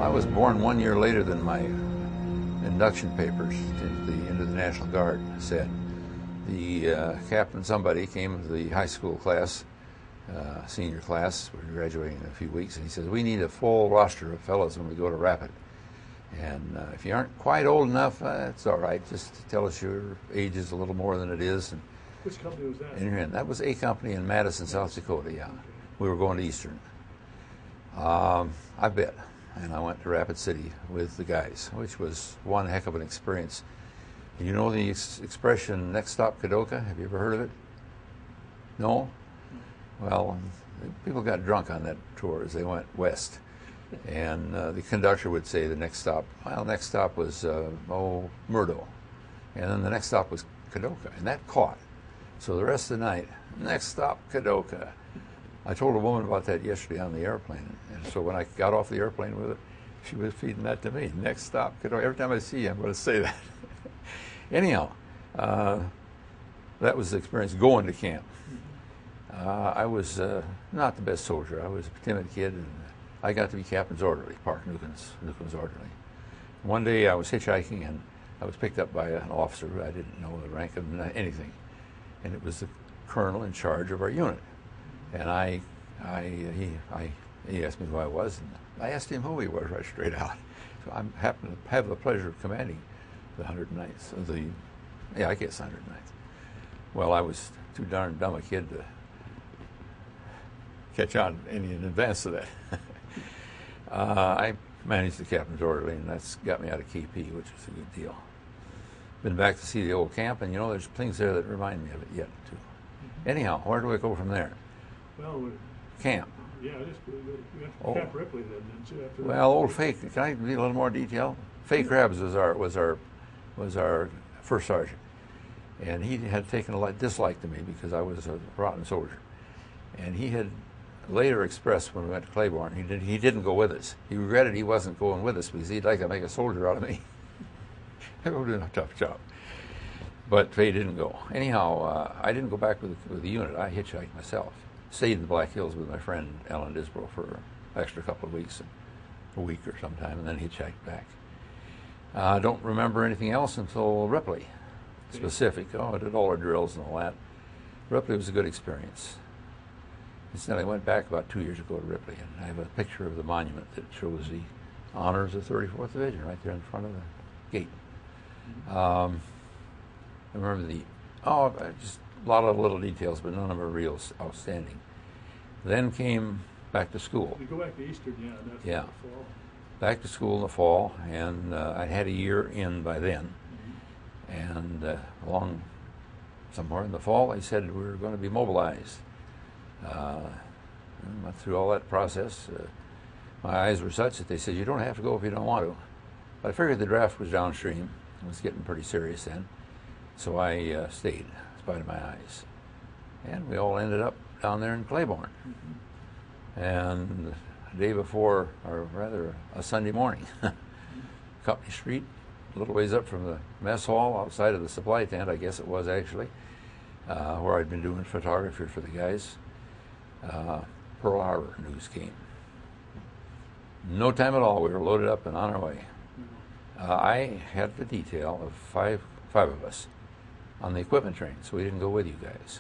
I was born 1 year later than my induction papers into the National Guard said. The captain, somebody, came to the high school class, senior class. We're graduating in a few weeks, and he says, we need a full roster of fellows when we go to Rapid. And if you aren't quite old enough, it's all right. Just tell us your age is a little more than it is. And which company was that? And you're in. That was A Company in Madison, South Dakota, yeah. Okay. We were going to Eastern. I bet. And I went to Rapid City with the guys, which was one heck of an experience. You know the expression, next stop Kadoka? Have you ever heard of it? No? Well, people got drunk on that tour as they went west. And the conductor would say the next stop, well, next stop was, Murdo. And then the next stop was Kadoka, and that caught. So the rest of the night, next stop Kadoka. I told a woman about that yesterday on the airplane. And so when I got off the airplane with it, she was feeding that to me. Next stop Kadoka. Every time I see you, I'm going to say that. Anyhow, that was the experience going to camp. I was not the best soldier. I was a timid kid, and I got to be captain's orderly, Park Nukin's orderly. One day I was hitchhiking, and I was picked up by an officer who I didn't know the rank of anything. And it was the colonel in charge of our unit. And he asked me who I was, and I asked him who he was right straight out. So I happened to have the pleasure of commanding the 109th, I guess 109th. Well, I was too darn dumb a kid to catch on any in advance of that. I managed the captain's orderly, and that's got me out of KP, which was a good deal. Been back to see the old camp, and there's things there that remind me of it yet, too. Anyhow, where do we go from there? Well, camp. Yeah, we went to Camp Ripley then, didn't you? After well, old Fake. Can I be a little more detail? Fake Krabs was our first sergeant, and he had taken a dislike to me because I was a rotten soldier, and he had later expressed when we went to Claiborne, he didn't go with us. He regretted he wasn't going with us because he'd like to make a soldier out of me. I was doing a tough job. But Faye didn't go. Anyhow, I didn't go back with the unit. I hitchhiked myself. Stayed in the Black Hills with my friend Ellen Disbrow for an extra couple of weeks, a week or sometime, and then hitchhiked back. I don't remember anything else until Ripley, specific. I did all our drills and all that. Ripley was a good experience. Instead, I went back about 2 years ago to Ripley, and I have a picture of the monument that shows the honors of the 34th Division right there in front of the gate. I remember just a lot of little details, but none of them are real outstanding. Then came back to school. You go back to Eastern, that's yeah. In the fall. Back to school in the fall, and I had a year in by then. And along somewhere in the fall, they said we were going to be mobilized. Went through all that process. My eyes were such that they said, you don't have to go if you don't want to. But I figured the draft was downstream. It was getting pretty serious then. So I stayed, in spite of my eyes. And we all ended up down there in Claiborne. And the day before, or rather a Sunday morning, Company Street, a little ways up from the mess hall, outside of the supply tent, I guess it was actually, where I'd been doing photography for the guys, Pearl Harbor news came. No time at all, we were loaded up and on our way. I had the detail of five of us on the equipment train, so we didn't go with you guys.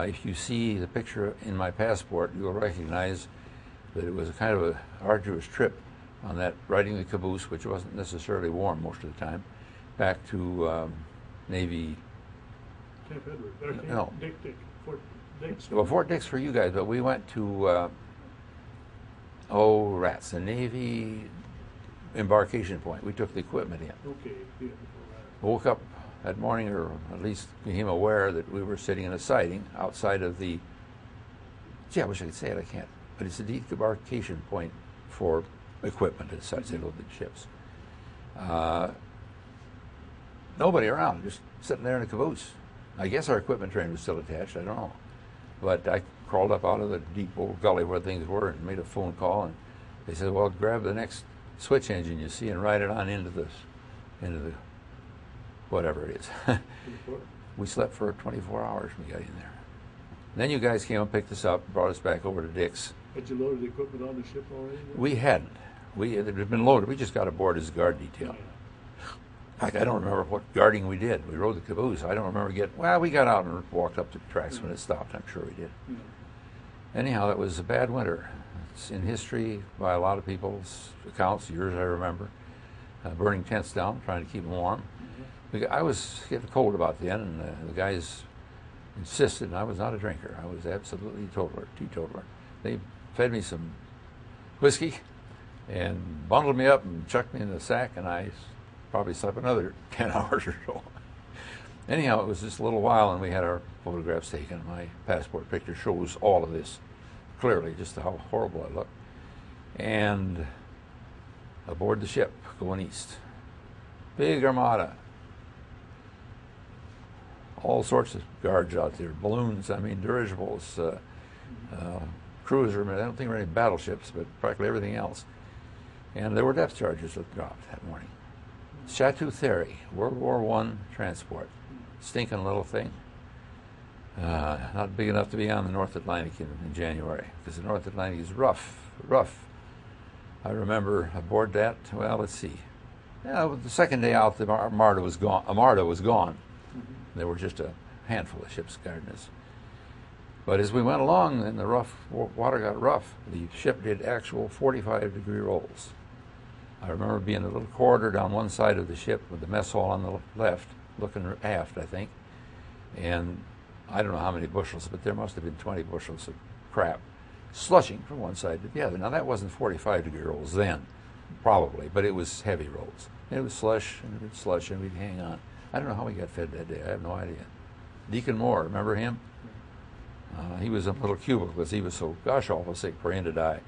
If you see the picture in my passport, you'll recognize that it was a kind of an arduous trip on that, riding the caboose, which wasn't necessarily warm most of the time, back to Navy. Camp Edward. No. Fort Dix. Well, Fort Dix for you guys, but we went to, the Navy embarkation point. We took the equipment in. Okay. Yeah, Woke up that morning, or at least became aware that we were sitting in a siding outside of the, I wish I could say it, I can't, but it's a debarkation point for equipment and such. They loaded ships. Nobody around, just sitting there in a caboose. I guess our equipment train was still attached, I don't know. But I crawled up out of the deep old gully where things were and made a phone call, and they said, well, grab the next switch engine you see and ride it on into the whatever it is. We slept for 24 hours when we got in there. Then you guys came and picked us up, brought us back over to Dix. Had you loaded the equipment on the ship already? We hadn't. it had been loaded. We just got aboard as a guard detail. In fact, I don't remember what guarding we did. We rode the caboose. I don't remember we got out and walked up the tracks when it stopped. I'm sure we did. Anyhow, that was a bad winter. It's in history by a lot of people's accounts, yours I remember, burning tents down, trying to keep them warm. I was getting cold about then, and the guys insisted, and I was not a drinker. I was absolutely teetotaler. They fed me some whiskey and bundled me up and chucked me in the sack, and I probably slept another 10 hours or so. Anyhow, it was just a little while, and we had our photographs taken. My passport picture shows all of this clearly, just how horrible I looked. And aboard the ship, going east. Big armada. All sorts of guards out there, balloons, dirigibles, cruiser, I don't think there were any battleships, but practically everything else. And there were depth charges that dropped that morning. Chateau Thierry, World War I transport. Stinking little thing. Not big enough to be on the North Atlantic in January, because the North Atlantic is rough. I remember aboard that, well, let's see. The second day out, the Armada was gone. There were just a handful of ships guarding us. But as we went along and the water got rough, the ship did actual 45-degree rolls. I remember being in a little corridor down one side of the ship with the mess hall on the left, looking aft, I think. And I don't know how many bushels, but there must have been 20 bushels of crap slushing from one side to the other. Now, that wasn't 45-degree rolls then, probably, but it was heavy rolls. It was slush, and we'd hang on. I don't know how we got fed that day. I have no idea. Deacon Moore, remember him? He was in a little cubicle because he was so awful sick, praying to die.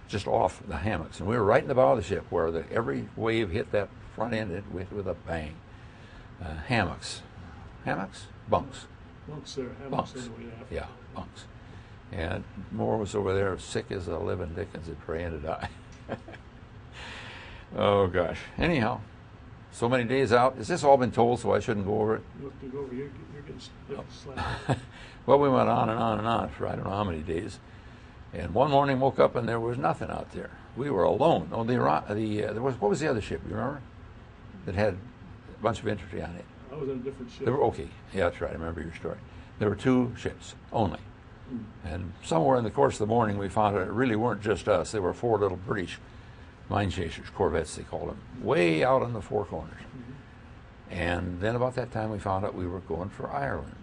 Just off the hammocks. And we were right in the bow of the ship where every wave hit that front end with a bang. Hammocks. Hammocks? Bunks. Bunks there. Hammocks Bunks. on the way aft. Yeah, bunks. And Moore was over there sick as a living dickens and praying to die. Oh, gosh. Anyhow, so many days out. Has this all been told, so I shouldn't go over it? You have to go over. You're getting slapped. Well, we went on and on and on for I don't know how many days. And one morning woke up and there was nothing out there. We were alone. Oh, there was, what was the other ship, you remember? That had a bunch of infantry on it. I was on a different ship. Okay, yeah, that's right. I remember your story. There were 2 ships only. And somewhere in the course of the morning we found out it really weren't just us. There were 4 little British mine chasers, corvettes they called them, way out on the 4 corners. And then about that time we found out we were going for Ireland.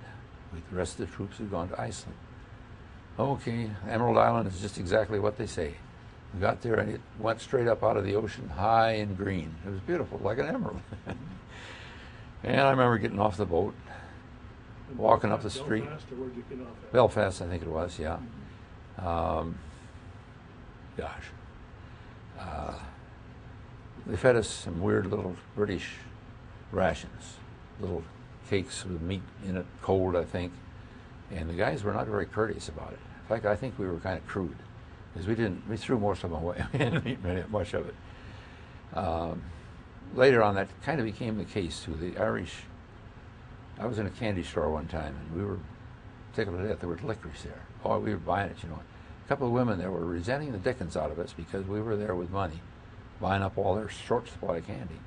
The rest of the troops had gone to Iceland. Okay, Emerald Island is just exactly what they say. We got there and it went straight up out of the ocean, high and green. It was beautiful, like an emerald. And I remember getting off the boat, walking up the street. Belfast, or where'd you get off at? Belfast, I think it was, yeah. They fed us some weird little British rations, little cakes with meat in it, cold, I think. And the guys were not very courteous about it. In fact, I think we were kind of crude, because we threw most of them away. We didn't eat much of it. Later on, that kind of became the case too. The Irish, I was in a candy store one time, and we were tickled to death. There was licorice there. Oh, we were buying it, A couple of women there were resenting the dickens out of us because we were there with money, buying up all their short supply of candy.